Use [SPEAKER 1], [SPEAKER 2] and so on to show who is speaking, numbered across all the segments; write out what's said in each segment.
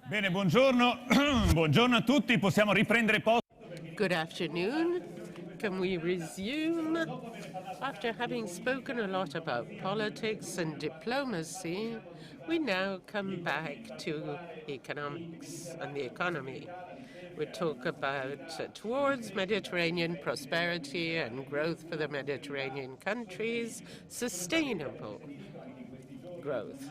[SPEAKER 1] Bene, buongiorno. Buongiorno a tutti. Possiamo riprendere posto.
[SPEAKER 2] Good afternoon. Can we resume? After having spoken a lot about politics and diplomacy, we now come back to economics and the economy. We talk about towards Mediterranean prosperity and growth for the Mediterranean countries, sustainable growth.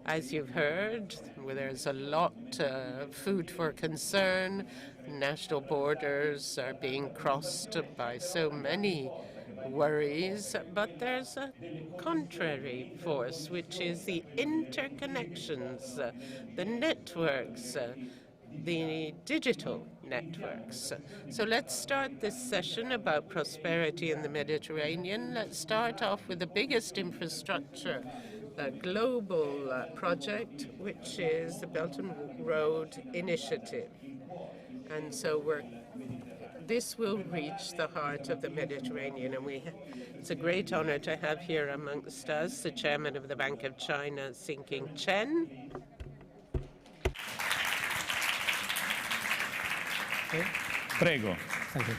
[SPEAKER 2] As you've heard, there's a lot of food for concern. National borders are being crossed by so many worries, but there's a contrary force, which is the interconnections, the networks, the digital networks. So let's start this session about prosperity in the Mediterranean. Let's start off with the biggest infrastructure global project, which is the Belt and Road Initiative. And so this will reach the heart of the Mediterranean, and it's a great honor to have here amongst us the chairman of the Bank of China, Siqing CHEN.
[SPEAKER 1] Prego. Thank you.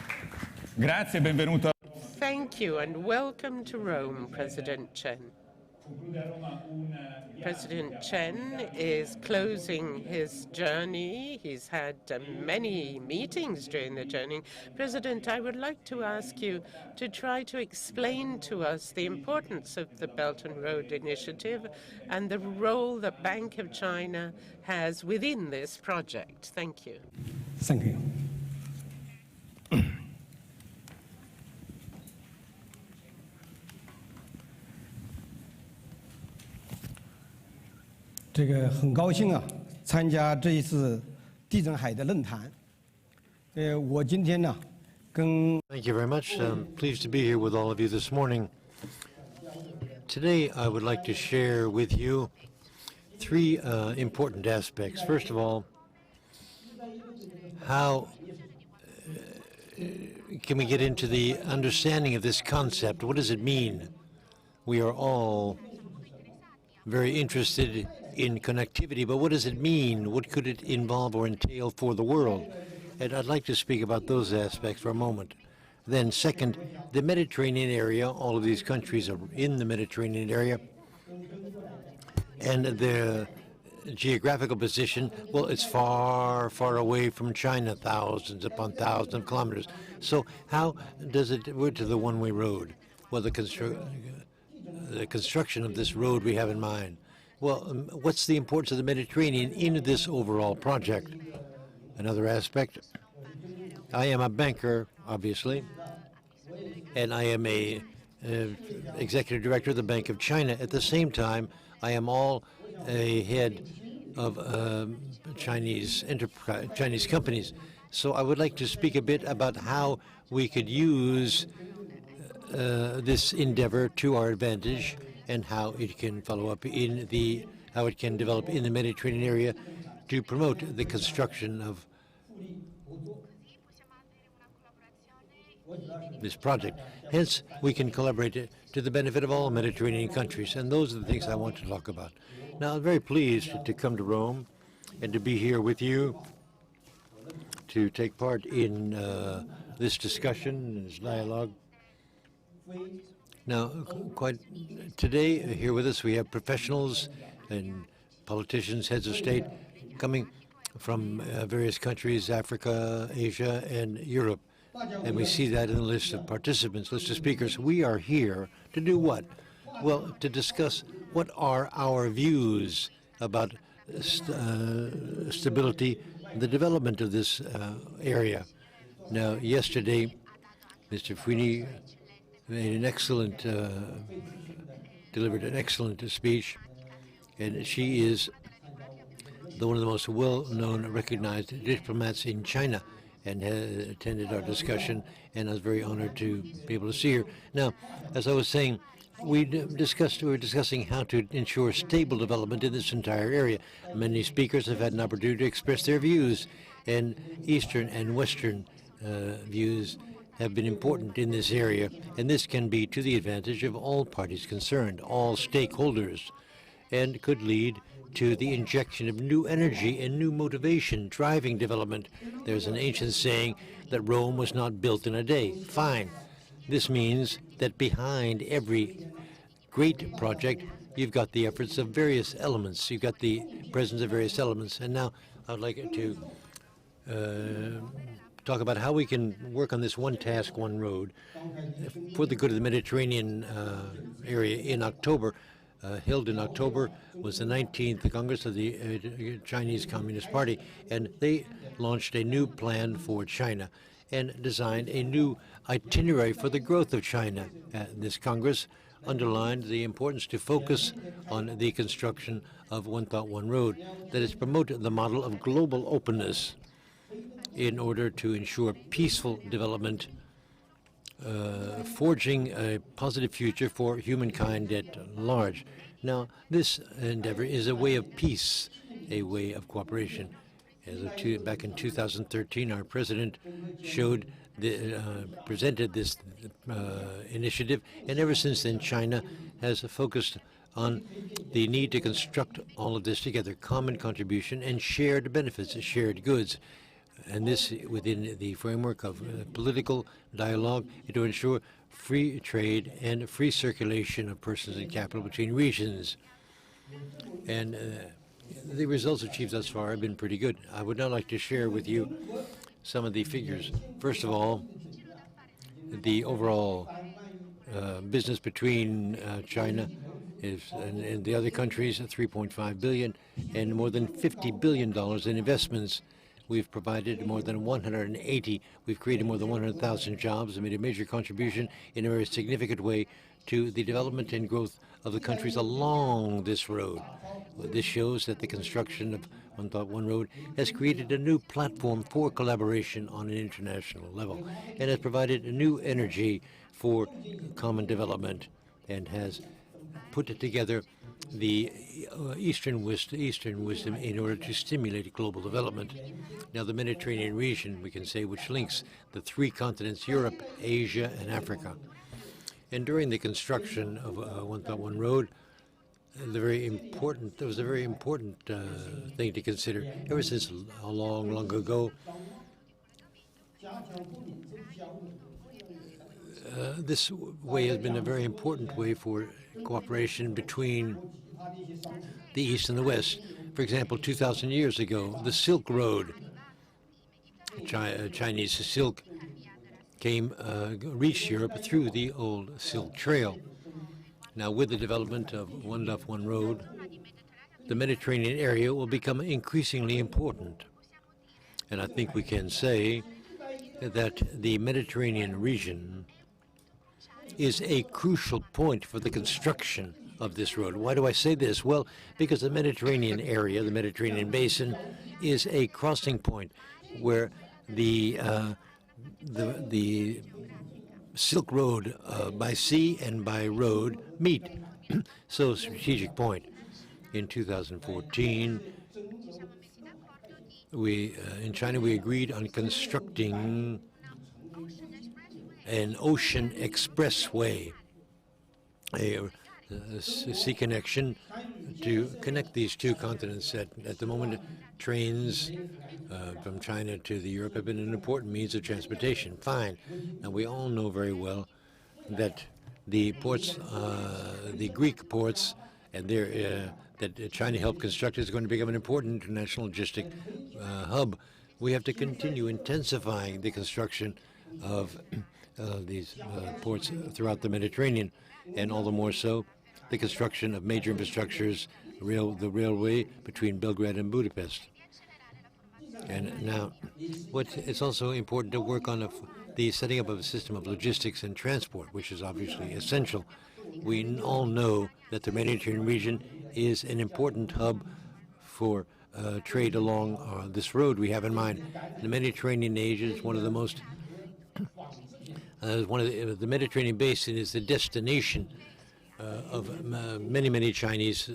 [SPEAKER 1] Grazie, benvenuto.
[SPEAKER 2] Thank you, and welcome to Rome, President CHEN. President CHEN is closing his journey. He's had many meetings during the journey. President, I would like to ask you to try to explain to us the importance of the Belt and Road Initiative and the role that Bank of China has within this project. Thank you.
[SPEAKER 3] Thank you. 这个很高兴啊，参加这一次地中海的论坛。我今天呢，跟
[SPEAKER 4] Thank you very much. I'm pleased to be here with all of you this morning. Today, I would like to share with you three important aspects. First of all, how can we get into the understanding of this concept? What does it mean? We are all very interested in connectivity, but what does it mean? What could it involve or entail for the world? And I'd like to speak about those aspects for a moment. Then second, the Mediterranean area, all of these countries are in the Mediterranean area, and their geographical position, well, it's far, far away from China, thousands upon thousands of kilometers. So how does it work to the one-way road? Well, the construction of this road we have in mind. Well, what's the importance of the Mediterranean in this overall project? Another aspect, I am a banker, obviously, and I am a executive director of the Bank of China. At the same time, I am a head of Chinese companies. So I would like to speak a bit about how we could use this endeavor to our advantage, and how it can follow up how it can develop in the Mediterranean area to promote the construction of this project. Hence, we can collaborate to the benefit of all Mediterranean countries, and those are the things I want to talk about. Now, I'm very pleased to come to Rome and to be here with you to take part in this discussion, this dialogue. Now, today, here with us, we have professionals and politicians, heads of state, coming from various countries, Africa, Asia, and Europe. And we see that in the list of participants, list of speakers. We are here to do what? Well, to discuss what are our views about stability and the development of this area. Now, yesterday, Mr. Fuini made an excellent, delivered an excellent speech, and she is one of the most well-known, recognized diplomats in China, and attended our discussion, and I was very honored to be able to see her. Now, as I was saying, we were discussing how to ensure stable development in this entire area. Many speakers have had an opportunity to express their views, and Eastern and Western views have been important in this area, and this can be to the advantage of all parties concerned, all stakeholders, and could lead to the injection of new energy and new motivation driving development. There's an ancient saying that Rome was not built in a day. Fine. This means that behind every great project, you've got the efforts of various elements. You've got the presence of various elements. And now I'd like to talk about how we can work on this one task, one road for the good of the Mediterranean area. In October, held in October, was the 19th Congress of the Chinese Communist Party, and they launched a new plan for China and designed a new itinerary for the growth of China. This Congress underlined the importance to focus on the construction of One Thought, One Road, that is, promote the model of global openness in order to ensure peaceful development, forging a positive future for humankind at large. Now, this endeavor is a way of peace, a way of cooperation. Back in 2013, our president presented this initiative, and ever since then, China has focused on the need to construct all of this together, common contribution and shared benefits, shared goods, and this within the framework of political dialogue to ensure free trade and free circulation of persons and capital between regions. And the results achieved thus far have been pretty good. I would now like to share with you some of the figures. First of all, the overall business between China and the other countries, $3.5 billion, and more than $50 billion in investments. We've provided more than 180. We've created more than 100,000 jobs and made a major contribution in a very significant way to the development and growth of the countries along this road. This shows that the construction of One Thought, One Road has created a new platform for collaboration on an international level and has provided a new energy for common development and has put together the Eastern wisdom in order to stimulate global development. Now, the Mediterranean region, we can say, which links the three continents, Europe, Asia, and Africa. And during the construction of One Thought, One Road, there was a very important thing to consider. Ever since long ago, this way has been a very important way for cooperation between the East and the West. For example, 2,000 years ago, the Silk Road, Chinese silk, reached Europe through the old Silk Trail. Now, with the development of One Thought, One Road, the Mediterranean area will become increasingly important. And I think we can say that the Mediterranean region is a crucial point for the construction of this road. Why do I say this? Well, because the Mediterranean area, the Mediterranean basin, is a crossing point where the Silk Road by sea and by road meet. So, strategic point. In 2014, in China, we agreed on constructing an ocean expressway, a sea connection to connect these two continents. At the moment, trains from China to Europe have been an important means of transportation. Fine. Now, we all know very well that the ports, the Greek ports, and that China helped construct is going to become an important international logistic hub. We have to continue intensifying the construction of these ports throughout the Mediterranean, and all the more so the construction of major infrastructures, the railway between Belgrade and Budapest. And now, it's also important to work on the setting up of a system of logistics and transport, which is obviously essential. We all know that the Mediterranean region is an important hub for trade along this road we have in mind. The Mediterranean age is one of the most the Mediterranean basin is the destination of many Chinese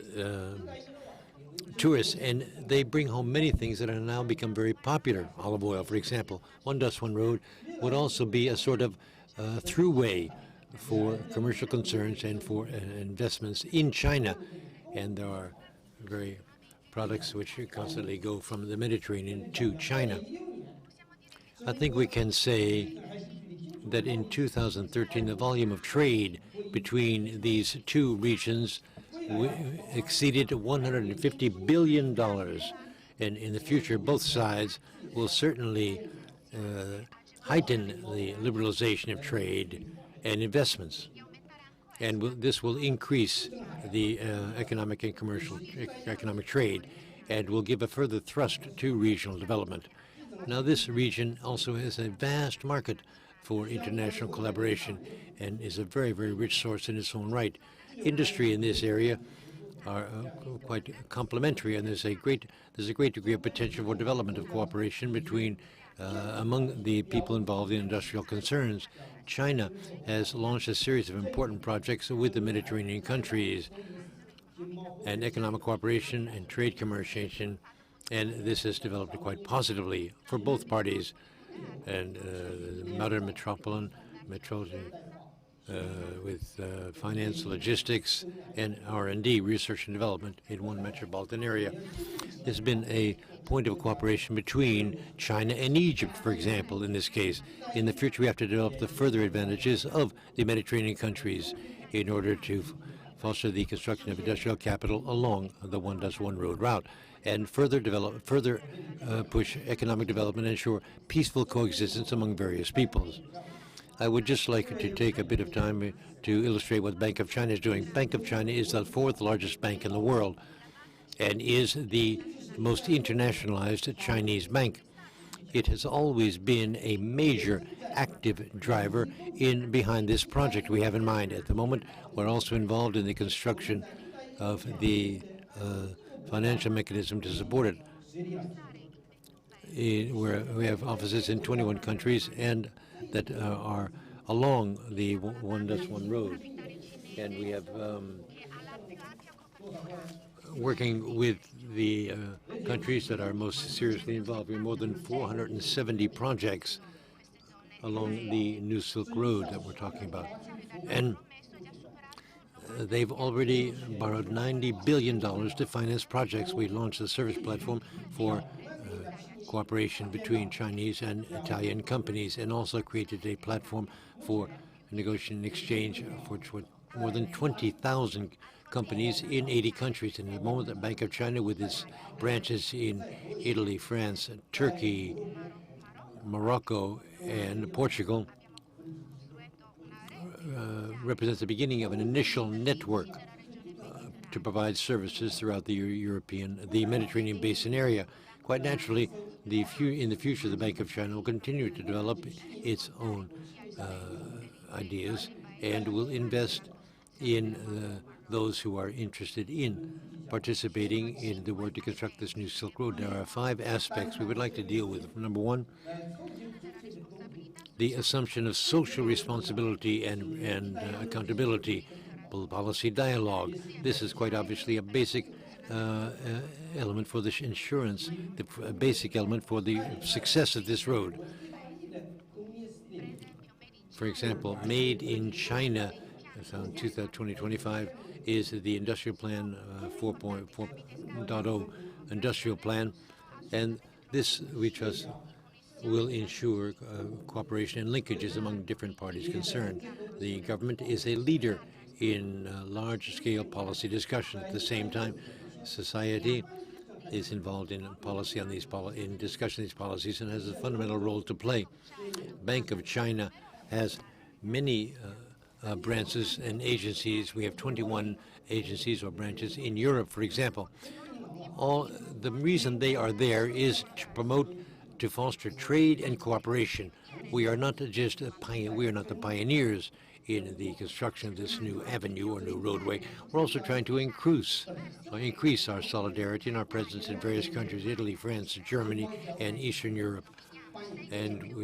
[SPEAKER 4] tourists, and they bring home many things that have now become very popular. Olive oil, for example. One Thought, One Road would also be a sort of throughway for commercial concerns and for investments in China, and there are very products which constantly go from the Mediterranean to China. I think we can say that in 2013, the volume of trade between these two regions exceeded $150 billion. And in the future, both sides will certainly heighten the liberalization of trade and investments. And this will increase the economic and commercial economic trade and will give a further thrust to regional development. Now, this region also has a vast market for international collaboration and is a very, very rich source in its own right. Industry in this area are quite complementary, and there's a great degree of potential for development of cooperation between among the people involved in industrial concerns. China has launched a series of important projects with the Mediterranean countries and economic cooperation and trade commercialization, and this has developed quite positively for both parties. And modern metropolitan with finance, logistics, and R&D, research and development in one metropolitan area. There's been a point of cooperation between China and Egypt, for example, in this case. In the future, we have to develop the further advantages of the Mediterranean countries in order to foster the construction of industrial capital along the One Road route and further push economic development and ensure peaceful coexistence among various peoples. I would just like to take a bit of time to illustrate what Bank of China is doing. Bank of China is the fourth largest bank in the world and is the most internationalized Chinese bank. It has always been a major active driver behind this project we have in mind. At the moment, we're also involved in the construction of the financial mechanism to support it, where we have offices in 21 countries and that are along the One Road. And we have working with the countries that are most seriously involved. We have more than 470 projects along the New Silk Road that we're talking about. And they've already borrowed $90 billion to finance projects. We launched a service platform for cooperation between Chinese and Italian companies, and also created a platform for negotiation and exchange for more than 20,000 companies in 80 countries. And at the moment, the Bank of China, with its branches in Italy, France, Turkey, Morocco, and Portugal, represents the beginning of an initial network to provide services throughout the Mediterranean basin area. Quite naturally, in the future, the Bank of China will continue to develop its own ideas and will invest in those who are interested in participating in the work to construct this new Silk Road. There are 5 aspects we would like to deal with. Number 1, the assumption of social responsibility and accountability, policy dialogue. This is quite obviously a basic element for the insurance, the basic element for the success of this road. For example, made in China, in 2025, is the Industrial Plan 4.0 Industrial Plan, and this, we trust, will ensure cooperation and linkages among different parties concerned. The government is a leader in large-scale policy discussions. At the same time, society is involved in policy on in discussing these policies and has a fundamental role to play. Bank of China has many branches and agencies. We have 21 agencies or branches in Europe, for example. The reason they are there is to foster trade and cooperation. We are not just we are not the pioneers in the construction of this new avenue or new roadway. We're also trying to increase our solidarity and our presence in various countries: Italy, France, Germany, and Eastern Europe. And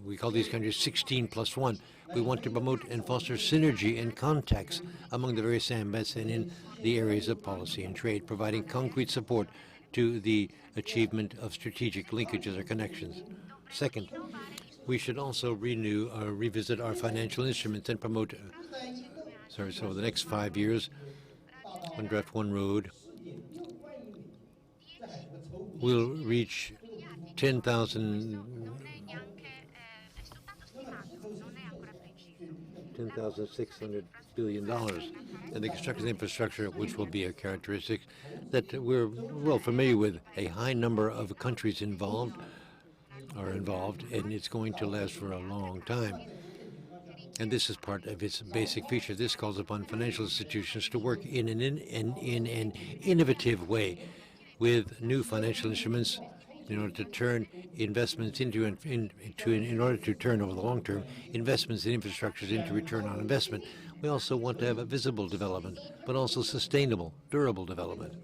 [SPEAKER 4] we call these countries 16+1. We want to promote and foster synergy and contacts among the various ambits and in the areas of policy and trade, providing concrete support to the achievement of strategic linkages or connections. Second, we should also renew or revisit our financial instruments and promote, so the next 5 years, One Road will reach 10,000 $10,600 billion. And the construction infrastructure, which will be a characteristic that we're well familiar with. A high number of countries are involved, and it's going to last for a long time. And this is part of its basic feature. This calls upon financial institutions to work in an innovative way with new financial instruments in order to turn investments in order to turn over the long term investments in infrastructures into return on investment. We also want to have a visible development, but also sustainable, durable development.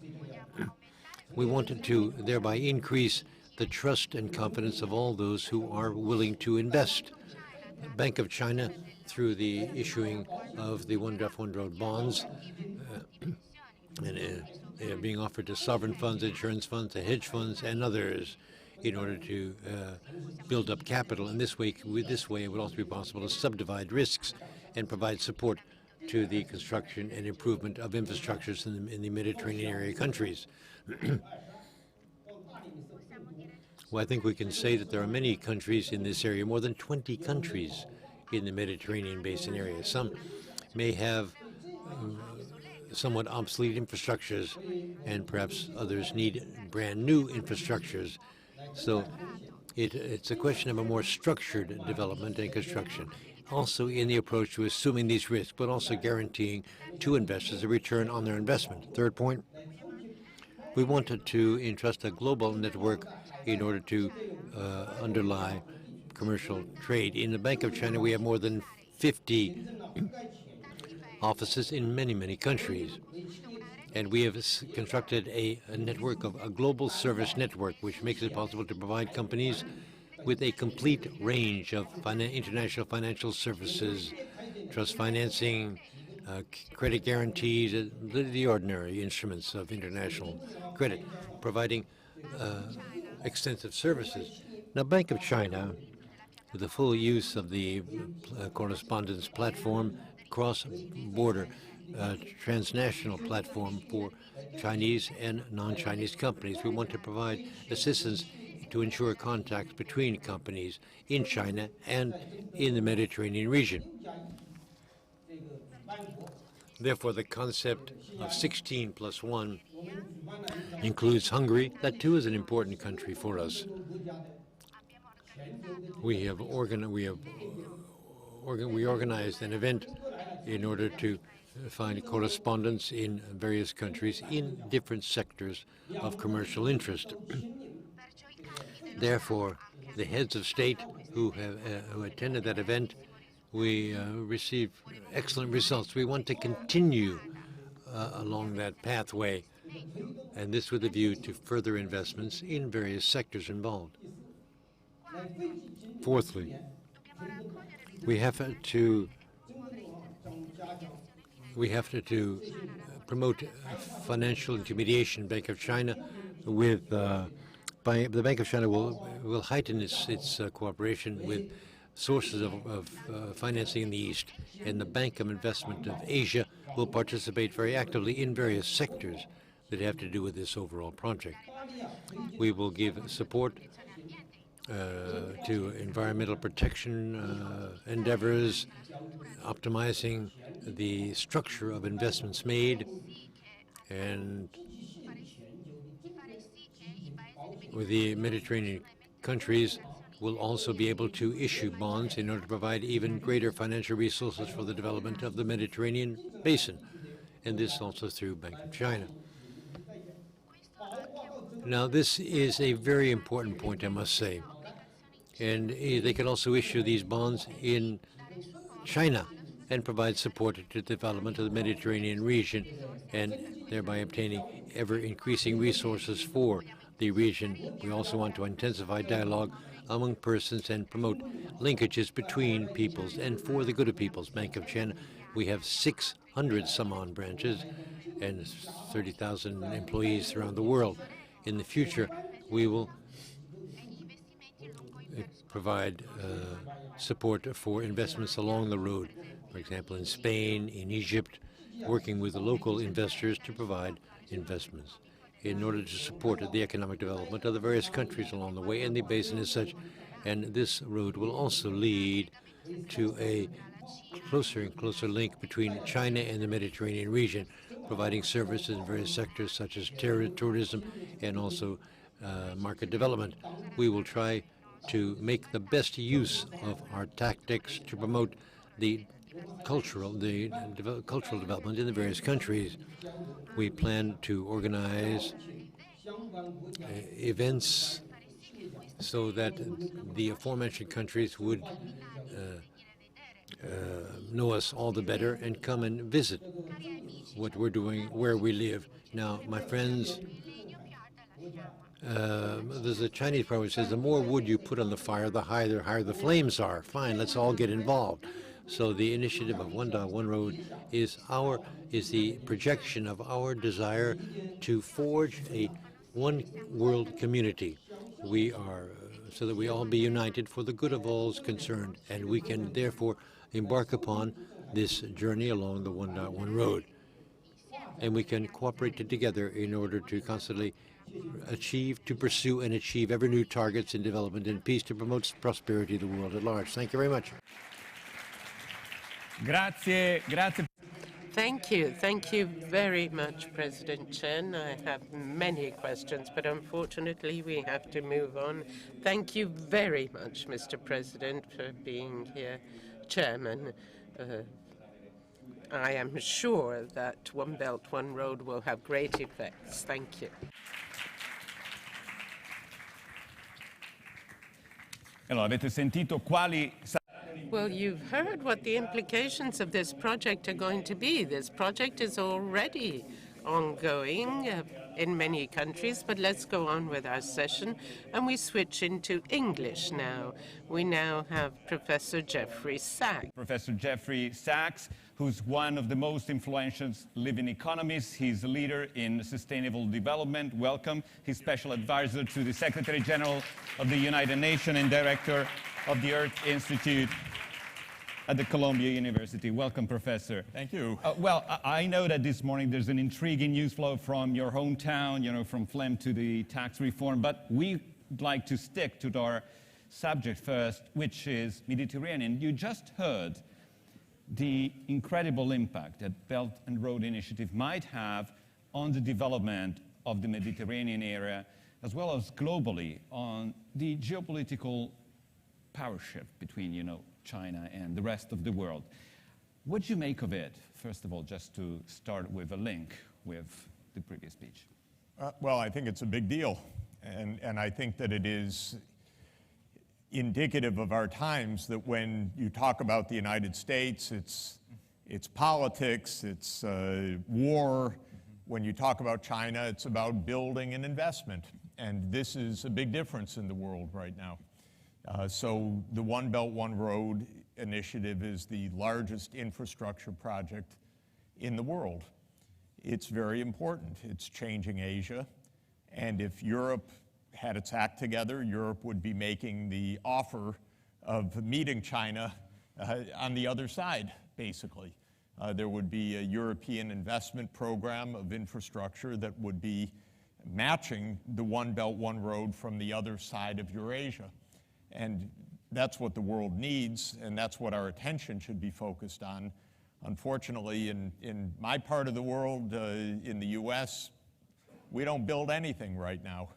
[SPEAKER 4] We wanted to thereby increase the trust and confidence of all those who are willing to invest. Bank of China, through the issuing of the one draft one road bonds, and they are being offered to sovereign funds, insurance funds, to hedge funds, and others in order to build up capital. And this way, it would also be possible to subdivide risks and provide support to the construction and improvement of infrastructures in the Mediterranean area countries. Well, I think we can say that there are many countries in this area, more than 20 countries in the Mediterranean basin area. Some may have somewhat obsolete infrastructures, and perhaps others need brand new infrastructures. So it's a question of a more structured development and construction, also in the approach to assuming these risks, but also guaranteeing to investors a return on their investment. Third point, we wanted to entrust a global network in order to underlie commercial trade. In the Bank of China, we have more than 50 offices in many, many countries. And we have constructed a network of a global service network, which makes it possible to provide companies with a complete range of international financial services, trust financing, credit guarantees, the ordinary instruments of international credit, providing extensive services. Now, Bank of China, with the full use of the correspondence platform, cross-border transnational platform for Chinese and non-Chinese companies. We want to provide assistance to ensure contacts between companies in China and in the Mediterranean region. Therefore, the concept of 16 plus 1 includes Hungary. That too is an important country for us. We organized an event in order to find correspondence in various countries in different sectors of commercial interest. Therefore, the heads of state who attended that event, we received excellent results. We want to continue along that pathway, and this with a view to further investments in various sectors involved. Fourthly, we have to promote financial intermediation. Bank of China with the Bank of China will heighten its cooperation with sources of financing in the East, and the Bank of Investment of Asia will participate very actively in various sectors that have to do with this overall project. We will give support to environmental protection endeavors, optimizing the structure of investments made, and with the Mediterranean countries will also be able to issue bonds in order to provide even greater financial resources for the development of the Mediterranean basin, and this also through Bank of China. Now, this is a very important point, I must say. And they can also issue these bonds in China and provide support to the development of the Mediterranean region, and thereby obtaining ever-increasing resources for the region. We also want to intensify dialogue among persons and promote linkages between peoples and for the good of peoples. Bank of China, we have 600 some-odd branches and 30,000 employees around the world. In the future, we will provide support for investments along the road, for example, in Spain, in Egypt, working with the local investors to provide investments. in order to support the economic development of the various countries along the way and the basin as such. And this road will also lead to a closer and closer link between China and the Mediterranean region, providing services in various sectors such as tourism and also market development. We will try to make the best use of our tactics to promote the cultural development in the various countries. We plan to organize events so that the aforementioned countries would know us all the better and come and visit what we're doing where we live. Now, my friends, there's a Chinese proverb that says, the more wood you put on the fire, the higher the flames are. Fine, let's all get involved. So the initiative of One Belt, One Road is the projection of our desire to forge a one world community. We are so that we all be united for the good of all concerned, and we can therefore embark upon this journey along the One Belt, One Road. And we can cooperate together in order to constantly pursue and achieve ever new targets in development and peace to promote prosperity of the world at large. Thank you very much.
[SPEAKER 1] Grazie, grazie.
[SPEAKER 2] Thank you. Thank you very much, President Chen. I have many questions, but unfortunately we have to move on. Thank you very much, Mr. President, for being here, Chairman. I am sure that One Belt, One Road will have great effects. Thank you.
[SPEAKER 1] Allora, avete sentito quali...
[SPEAKER 2] Well, you've heard what the implications of this project are going to be. This project is already ongoing in many countries, but let's go on with our session, and we switch into English now. We now have Professor Jeffrey Sachs.
[SPEAKER 1] Professor Jeffrey Sachs, who's one of the most influential living economists. He's a leader in sustainable development. Welcome. He's special advisor to the Secretary General of the United Nations and director of the Earth Institute at the Columbia University. Welcome, Professor.
[SPEAKER 5] Thank you.
[SPEAKER 1] Well, I know that this morning there's an intriguing news flow from your hometown, you know, from phlegm to the tax reform, but we'd like to stick to our subject first, which is Mediterranean. You just heard the incredible impact that Belt and Road Initiative might have on the development of the Mediterranean area, as well as globally on the geopolitical power shift between, you know, China and the rest of the world. What do you make of it, first of all, just to start with a link with the previous speech?
[SPEAKER 5] Well, I think it's a big deal, and I think that it is indicative of our times that when you talk about the United States, it's politics, it's war. When you talk about China, it's about building and investment, and this is a big difference in the world right now. So the One Belt, One Road initiative is the largest infrastructure project in the world. It's very important. It's changing Asia. And if Europe had its act together, Europe would be making the offer of meeting China on the other side, basically. There would be a European investment program of infrastructure that would be matching the One Belt, One Road from the other side of Eurasia. And that's what the world needs, and that's what our attention should be focused on. Unfortunately, in my part of the world, in the US, we don't build anything right now.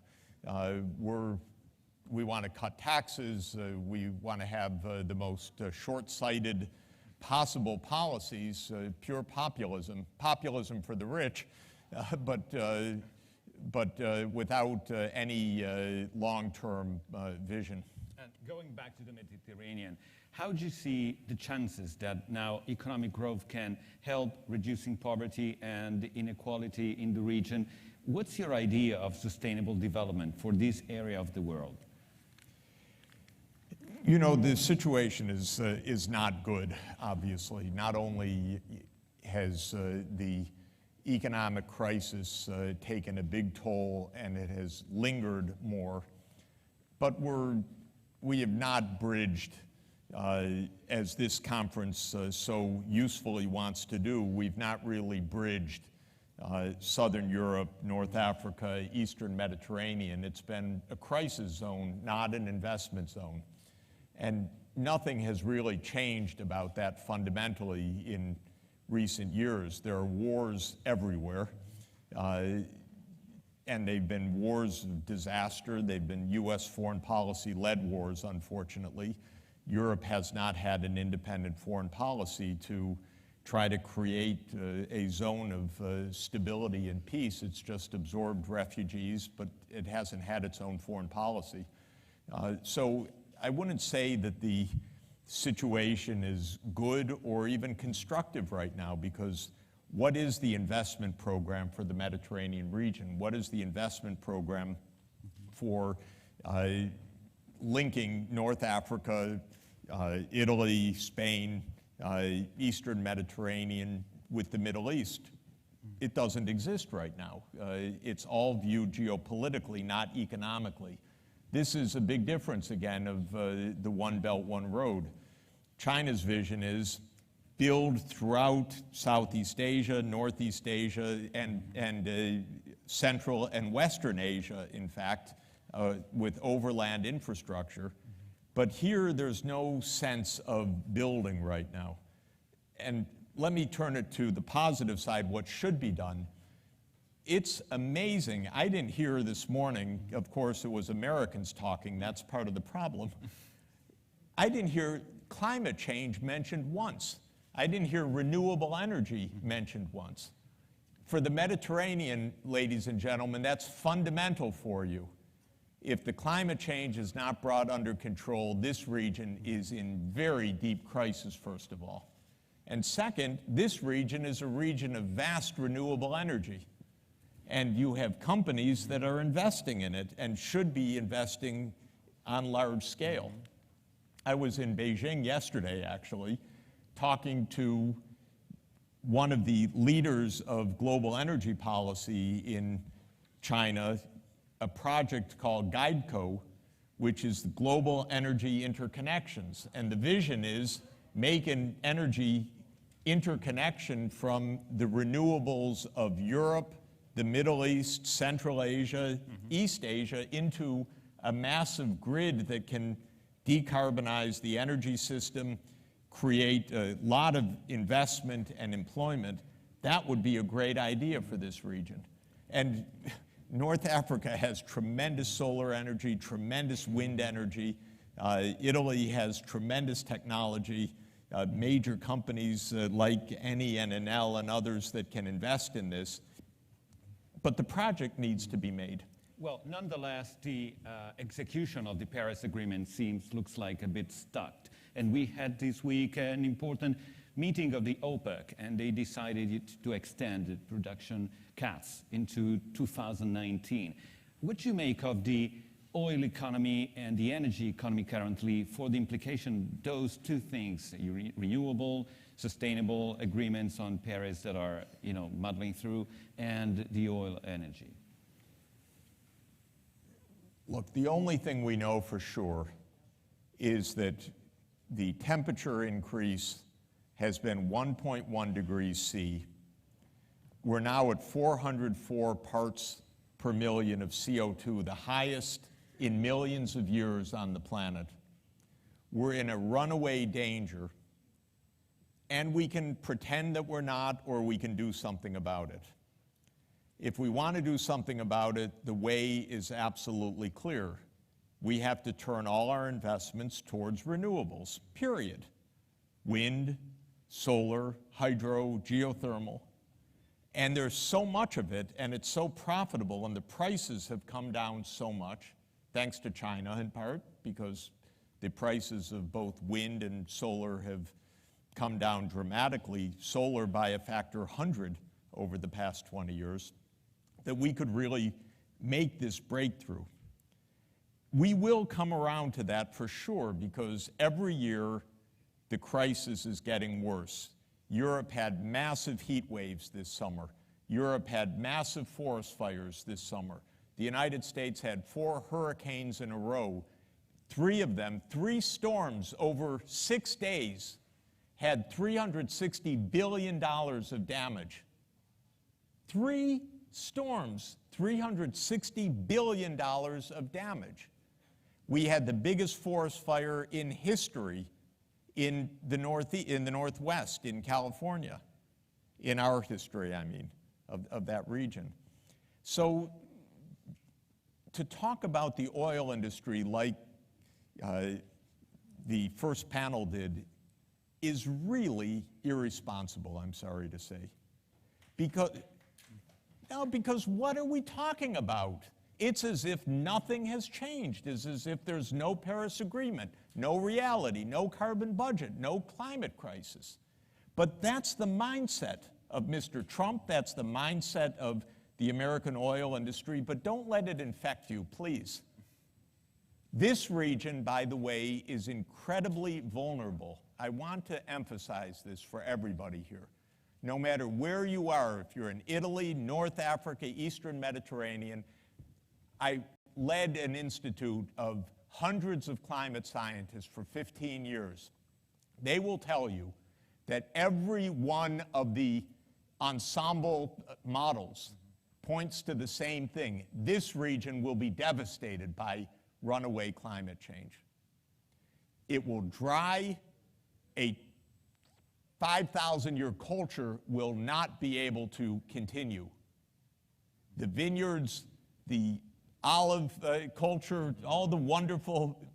[SPEAKER 5] We want to cut taxes, we want to have the most short-sighted possible policies, pure populism for the rich, but without any long-term vision.
[SPEAKER 1] And going back to the Mediterranean, how do you see the chances that now economic growth can help reducing poverty and inequality in the region? What's your idea of sustainable development for this area of the world?
[SPEAKER 5] You know, the situation is not good, obviously. Not only has the economic crisis taken a big toll and it has lingered more, but we have not bridged, as this conference so usefully wants to do, we've not really bridged Southern Europe, North Africa, Eastern Mediterranean. It's been a crisis zone, not an investment zone. And nothing has really changed about that fundamentally in recent years. There are wars everywhere, and they've been wars of disaster. They've been US foreign policy-led wars, unfortunately. Europe has not had an independent foreign policy to try to create a zone of stability and peace. It's just absorbed refugees, but it hasn't had its own foreign policy. So I wouldn't say that the situation is good or even constructive right now, because what is the investment program for the Mediterranean region? What is the investment program for linking North Africa, Italy, Spain, Eastern Mediterranean with the Middle East? It doesn't exist right now. It's all viewed geopolitically, not economically. This is a big difference, again, of the One Belt, One Road. China's vision is build throughout Southeast Asia, Northeast Asia, and Central and Western Asia, in fact, with overland infrastructure. But here, there's no sense of building right now. And let me turn it to the positive side, what should be done. It's amazing. I didn't hear this morning, of course, it was Americans talking. That's part of the problem. I didn't hear climate change mentioned once. I didn't hear renewable energy mentioned once. For the Mediterranean, ladies and gentlemen, that's fundamental for you. If the climate change is not brought under control, this region is in very deep crisis, first of all. And second, this region is a region of vast renewable energy. And you have companies that are investing in it and should be investing on large scale. I was in Beijing yesterday, actually, talking to one of the leaders of global energy policy in China, a project called GuideCo, which is the global energy interconnections. And the vision is make an energy interconnection from the renewables of Europe, the Middle East, Central Asia, East Asia, into a massive grid that can decarbonize the energy system, create a lot of investment and employment. That would be a great idea for this region. And North Africa has tremendous solar energy, tremendous wind energy. Italy has tremendous technology, major companies like Eni and Enel and others that can invest in this. But the project needs to be made.
[SPEAKER 1] Well, nonetheless, the execution of the Paris Agreement looks like a bit stuck. And we had this week an important meeting of the OPEC, and they decided to extend the production cuts into 2019. What do you make of the oil economy and the energy economy currently for the implication, those two things, renewable, sustainable agreements on Paris that are, muddling through, and the oil energy?
[SPEAKER 5] Look, the only thing we know for sure is that the temperature increase has been 1.1 degrees C. We're now at 404 parts per million of CO2, the highest in millions of years on the planet. We're in a runaway danger, and we can pretend that we're not, or we can do something about it. If we want to do something about it, the way is absolutely clear. We have to turn all our investments towards renewables, period. Wind, solar, hydro, geothermal. And there's so much of it, and it's so profitable, and the prices have come down so much, thanks to China in part, because the prices of both wind and solar have come down dramatically, solar by a factor 100 over the past 20 years, that we could really make this breakthrough. We will come around to that for sure, because every year the crisis is getting worse. Europe had massive heat waves this summer. Europe had massive forest fires this summer. The United States had 4 hurricanes in a row. 3 of them, 3 storms over 6 days, had $360 billion of damage. 3 storms, $360 billion of damage. We had the biggest forest fire in history in the Northwest, in California, in our history, I mean, of that region. So to talk about the oil industry like the first panel did is really irresponsible, I'm sorry to say. Because what are we talking about? It's as if nothing has changed. It's as if there's no Paris Agreement, no reality, no carbon budget, no climate crisis. But that's the mindset of Mr. Trump. That's the mindset of the American oil industry. But don't let it infect you, please. This region, by the way, is incredibly vulnerable. I want to emphasize this for everybody here. No matter where you are, if you're in Italy, North Africa, Eastern Mediterranean, I led an institute of hundreds of climate scientists for 15 years. They will tell you that every one of the ensemble models points to the same thing. This region will be devastated by runaway climate change. It will dry. A 5,000-year culture will not be able to continue. The vineyards, the olive culture, all the wonderful,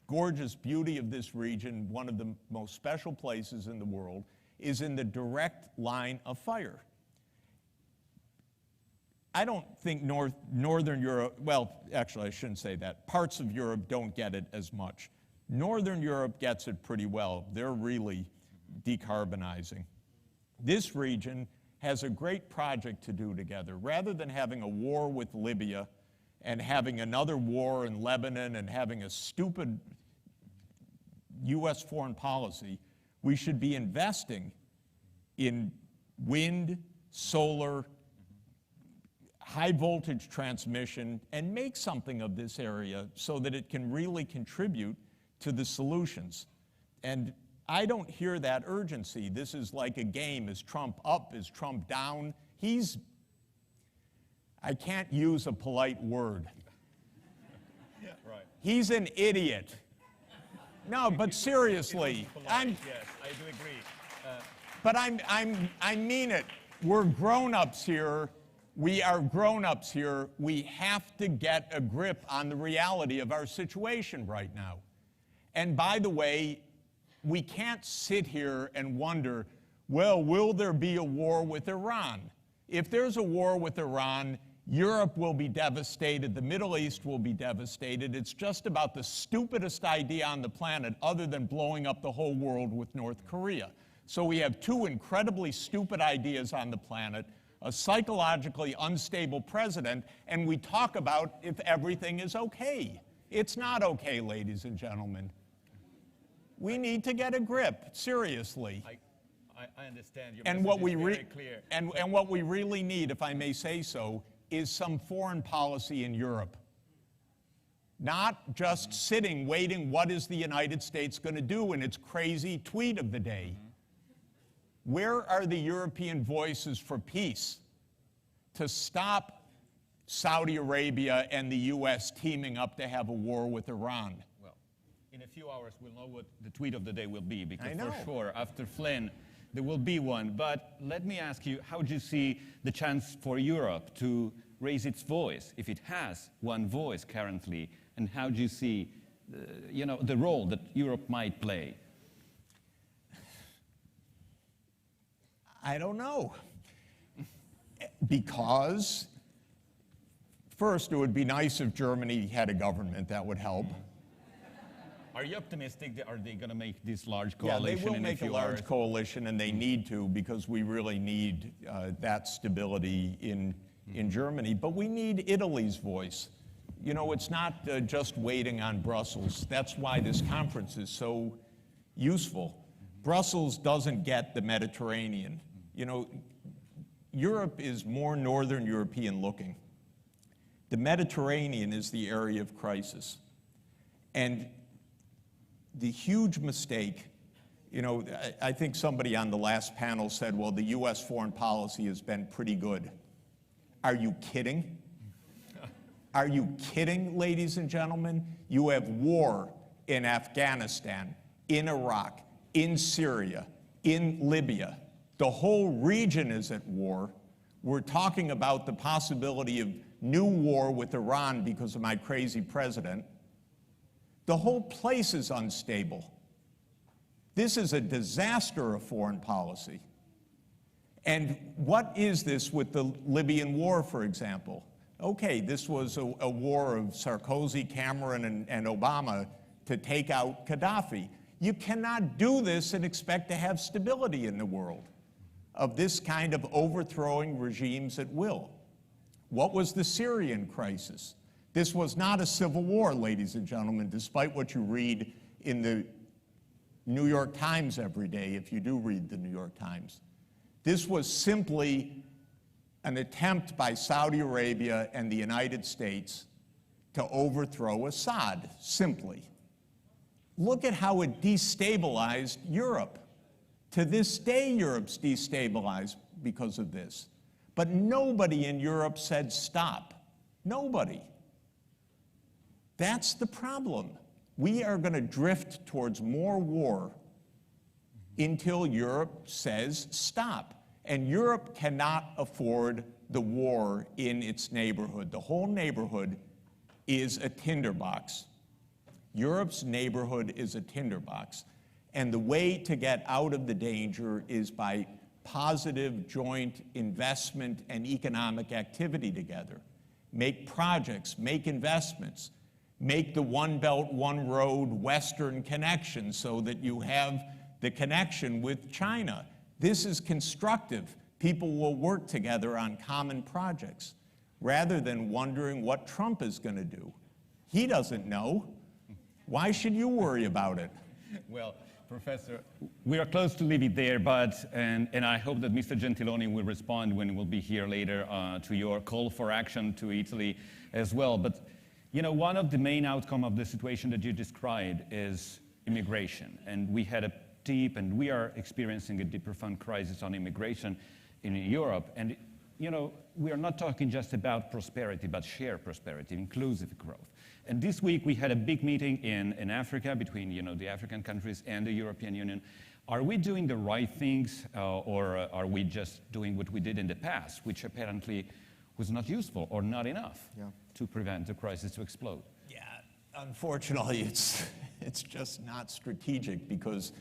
[SPEAKER 5] gorgeous beauty of this region, one of the most special places in the world, is in the direct line of fire. I don't think Northern Europe, well, actually I shouldn't say that. Parts of Europe don't get it as much. Northern Europe gets it pretty well. They're really decarbonizing. This region has a great project to do together. Rather than having a war with Libya and having another war in Lebanon and having a stupid U.S. foreign policy, we should be investing in wind, solar, high voltage transmission, and make something of this area so that it can really contribute to the solutions. And I don't hear that urgency. This is like a game. Is Trump up? Is Trump down? I can't use a polite word.
[SPEAKER 1] Yeah, right.
[SPEAKER 5] He's an idiot. No, but seriously.
[SPEAKER 1] Yes, I do agree.
[SPEAKER 5] But I mean it. We're grown-ups here. We are grown-ups here. We have to get a grip on the reality of our situation right now. And by the way, we can't sit here and wonder, well, will there be a war with Iran? If there's a war with Iran, Europe will be devastated, the Middle East will be devastated. It's just about the stupidest idea on the planet other than blowing up the whole world with North Korea. So we have two incredibly stupid ideas on the planet, a psychologically unstable president, and we talk about if everything is okay. It's not okay, ladies and gentlemen. We need to get a grip, seriously.
[SPEAKER 1] I understand. Your
[SPEAKER 5] And
[SPEAKER 1] message
[SPEAKER 5] what
[SPEAKER 1] is
[SPEAKER 5] we
[SPEAKER 1] very clear.
[SPEAKER 5] and what we really need, if I may say so, is some foreign policy in Europe. Not just sitting, waiting, what is the United States going to do in its crazy tweet of the day? Where are the European voices for peace to stop Saudi Arabia and the U.S. teaming up to have a war with Iran?
[SPEAKER 1] Well, in a few hours, we'll know what the tweet of the day will be, because
[SPEAKER 5] I know.
[SPEAKER 1] for sure, after Flynn, there will be one. But let me ask you, how do you see the chance for Europe to raise its voice, if it has one voice currently, and how do you see, the role that Europe might play?
[SPEAKER 5] I don't know. Because, first, it would be nice if Germany had a government. That would help.
[SPEAKER 1] Are you optimistic that are they going to make this large
[SPEAKER 5] Yeah,
[SPEAKER 1] coalition
[SPEAKER 5] they will
[SPEAKER 1] in
[SPEAKER 5] make a
[SPEAKER 1] few
[SPEAKER 5] large
[SPEAKER 1] hours?
[SPEAKER 5] coalition, and they need to, because we really need that stability in Germany. But we need Italy's voice. You know, it's not just waiting on Brussels. That's why this conference is so useful. Brussels doesn't get the Mediterranean. You know, Europe is more Northern European looking. The Mediterranean is the area of crisis. And the huge mistake You know, I think somebody on the last panel said, well, the U.S. foreign policy has been pretty good. Are you kidding? Are you kidding, ladies and gentlemen? You have war in Afghanistan, in Iraq, in Syria, in Libya. The whole region is at war. We're talking about the possibility of new war with Iran because of my crazy president. The whole place is unstable. This is a disaster of foreign policy. And what is this with the Libyan war, for example? Okay, this was a war of Sarkozy, Cameron, and Obama to take out Gaddafi. You cannot do this and expect to have stability in the world of this kind of overthrowing regimes at will. What was the Syrian crisis? This was not a civil war, ladies and gentlemen, despite what you read in the New York Times every day, if you do read the New York Times. This was simply an attempt by Saudi Arabia and the United States to overthrow Assad, simply. Look at how it destabilized Europe. To this day, Europe's destabilized because of this. But nobody in Europe said stop. Nobody. That's the problem. We are going to drift towards more war until Europe says stop. And Europe cannot afford the war in its neighborhood. The whole neighborhood is a tinderbox. Europe's neighborhood is a tinderbox. And the way to get out of the danger is by positive joint investment and economic activity together. Make projects, make investments, make the One Belt, One Road Western connection so that you have the connection with China. This is constructive. People will work together on common projects rather than wondering what Trump is going to do. He doesn't know. Why should you worry about it?
[SPEAKER 1] Well, Professor, we are close to leave it there, and I hope that Mr. Gentiloni will respond when we'll be here later to your call for action to Italy as well. But, you know, one of the main outcomes of the situation that you described is immigration. And we had a deep, and we are experiencing a deep, profound crisis on immigration in Europe. And, you know, we are not talking just about prosperity, but shared prosperity, inclusive growth. And this week we had a big meeting in Africa between, you know, the African countries and the European Union. Are we doing the right things, or are we just doing what we did in the past, which apparently was not useful or not enough to prevent the crisis to explode?
[SPEAKER 5] Yeah, unfortunately, it's just not strategic because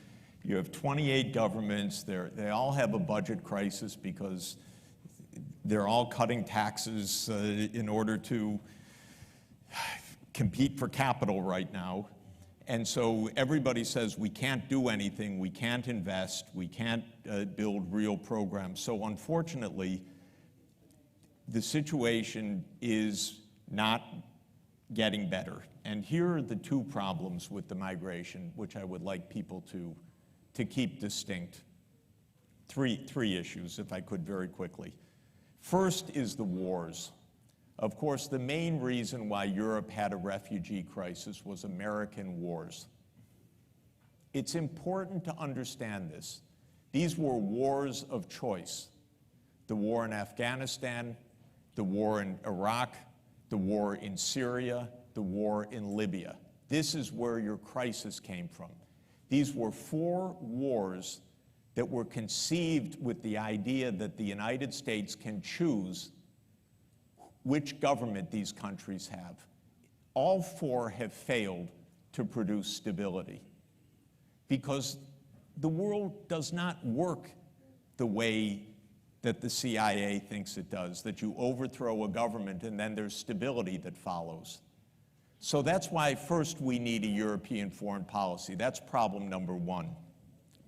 [SPEAKER 5] you have 28 governments. They all have a budget crisis because they're all cutting taxes in order to compete for capital right now. And so everybody says we can't do anything, we can't invest, we can't build real programs. So unfortunately, the situation is not getting better. And here are the two problems with the migration, which I would like people to keep distinct. Three issues, if I could very quickly. First is the wars. Of course, the main reason why Europe had a refugee crisis was American wars. It's important to understand this. These were wars of choice. The war in Afghanistan, the war in Iraq, the war in Syria, the war in Libya. This is where your crisis came from. These were 4 wars that were conceived with the idea that the United States can choose which government these countries have. All 4 have failed to produce stability because the world does not work the way that the CIA thinks it does, that you overthrow a government and then there's stability that follows. So that's why first we need a European foreign policy. That's problem number 1.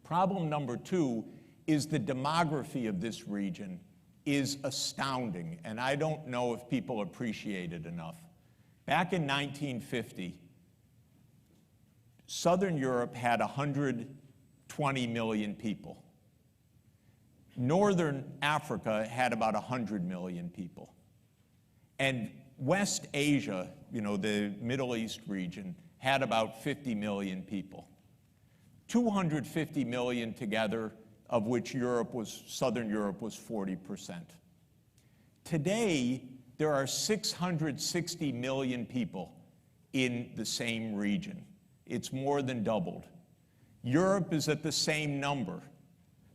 [SPEAKER 5] Problem number 2 is the demography of this region is astounding, and I don't know if people appreciate it enough. Back in 1950, Southern Europe had 120 million people. Northern Africa had about 100 million people. And West Asia, you know, the Middle East region, had about 50 million people. 250 million together, of which Southern Europe was 40%. Today, there are 660 million people in the same region. It's more than doubled. Europe is at the same number,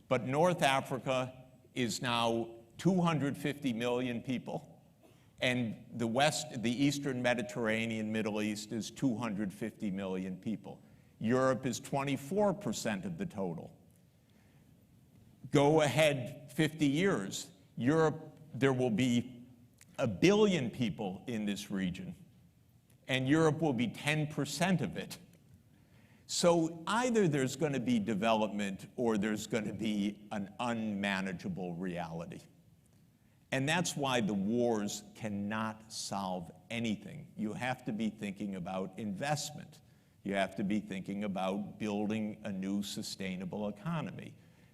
[SPEAKER 5] but North Africa is now 250 million people, and the Eastern Mediterranean, Middle East is 250 million people. Europe is 24% of the total. Go ahead 50 years, there will be 1 billion people in this region, and Europe will be 10% of it. So either there's going to be development or there's going to be an unmanageable reality. And that's why the wars cannot solve anything. You have to be thinking about investment. You have to be thinking about building a new sustainable economy.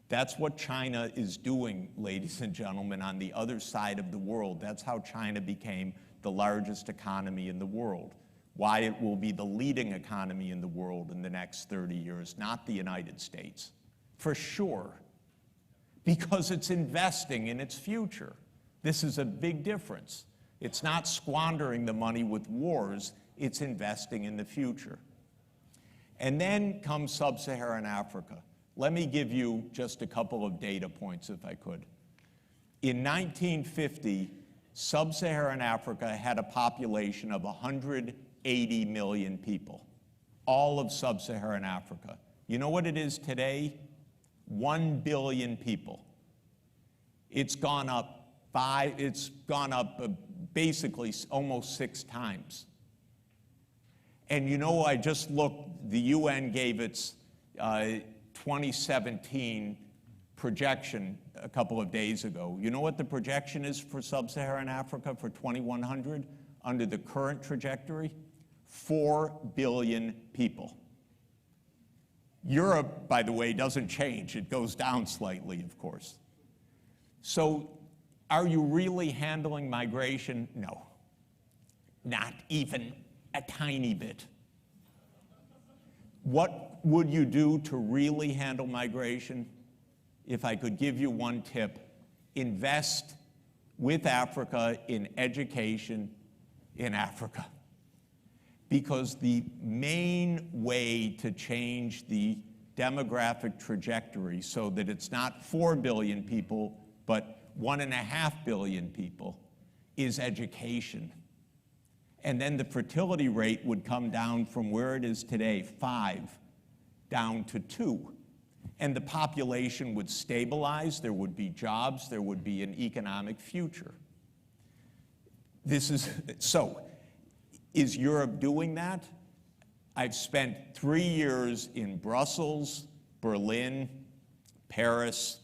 [SPEAKER 5] That's what China is doing, ladies and gentlemen, on the other side of the world. That's how China became the largest economy in the world. Why it will be the leading economy in the world in the next 30 years, not the United States, for sure, because it's investing in its future. This is a big difference. It's not squandering the money with wars, it's investing in the future. And then comes sub-Saharan Africa. Let me give you just a couple of data points, if I could. In 1950, sub-Saharan Africa had a population of 180 million people, all of sub-Saharan Africa. You know what it is today? 1 billion people. It's gone up basically almost 6 times. And you know, I just looked, the UN gave its 2017 projection a couple of days ago. You know what the projection is for sub-Saharan Africa for 2100 under the current trajectory? 4 billion people. Europe, by the way, doesn't change. It goes down slightly, of course. So are you really handling migration? No, not even a tiny bit. What would you do to really handle migration? If I could give you one tip, invest with Africa in education in Africa. Because the main way to change the demographic trajectory so that it's not 4 billion people, but 1.5 billion people is education. And then the fertility rate would come down from where it is today, 5, down to 2. And the population would stabilize, there would be jobs, there would be an economic future. So, is Europe doing that? I've spent 3 years in Brussels, Berlin, Paris,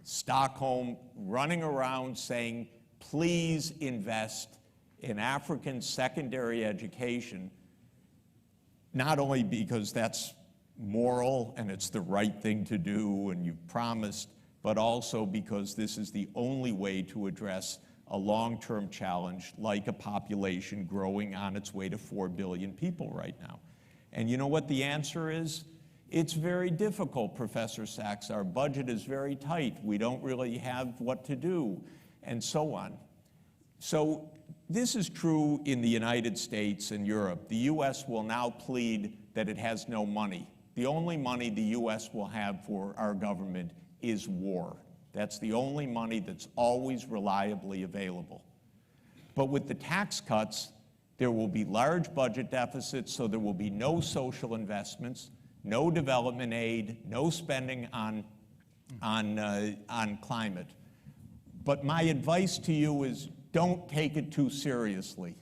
[SPEAKER 5] Stockholm, running around saying, please invest in African secondary education, not only because that's moral and it's the right thing to do and you've promised, but also because this is the only way to address a long-term challenge like a population growing on its way to 4 billion people right now. And you know what the answer is? It's very difficult, Professor Sachs. Our budget is very tight. We don't really have what to do, and so on. So this is true in the United States and Europe. The US will now plead that it has no money. The only money the US will have for our government is war. That's the only money that's always reliably available. But with the tax cuts, there will be large budget deficits, so there will be no social investments, no development aid, no spending on climate. But my advice to you is don't take it too seriously,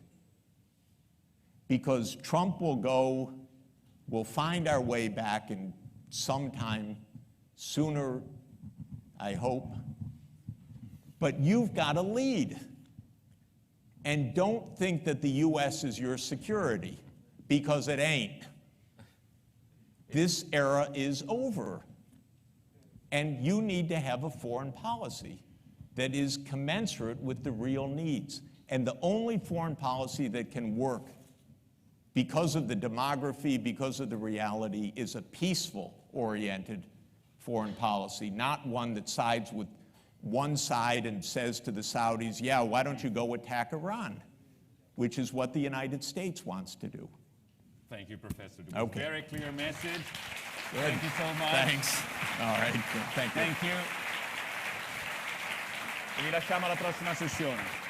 [SPEAKER 5] because Trump will we'll find our way back in sometime sooner, I hope. But you've got to lead. And don't think that the US is your security, because it ain't. This era is over. And you need to have a foreign policy that is commensurate with the real needs. And the only foreign policy that can work because of the demography, because of the reality, is a peaceful-oriented foreign policy, not one that sides with one side and says to the Saudis, yeah, why don't you go attack Iran, which is what the United States wants to do.
[SPEAKER 1] Thank you, Professor. It was
[SPEAKER 5] Okay.
[SPEAKER 1] Very clear message.
[SPEAKER 5] Good.
[SPEAKER 1] Thank you so much.
[SPEAKER 5] Thanks. All right, good. Thank you.
[SPEAKER 1] Thank you. E vi lasciamo alla prossima sessione.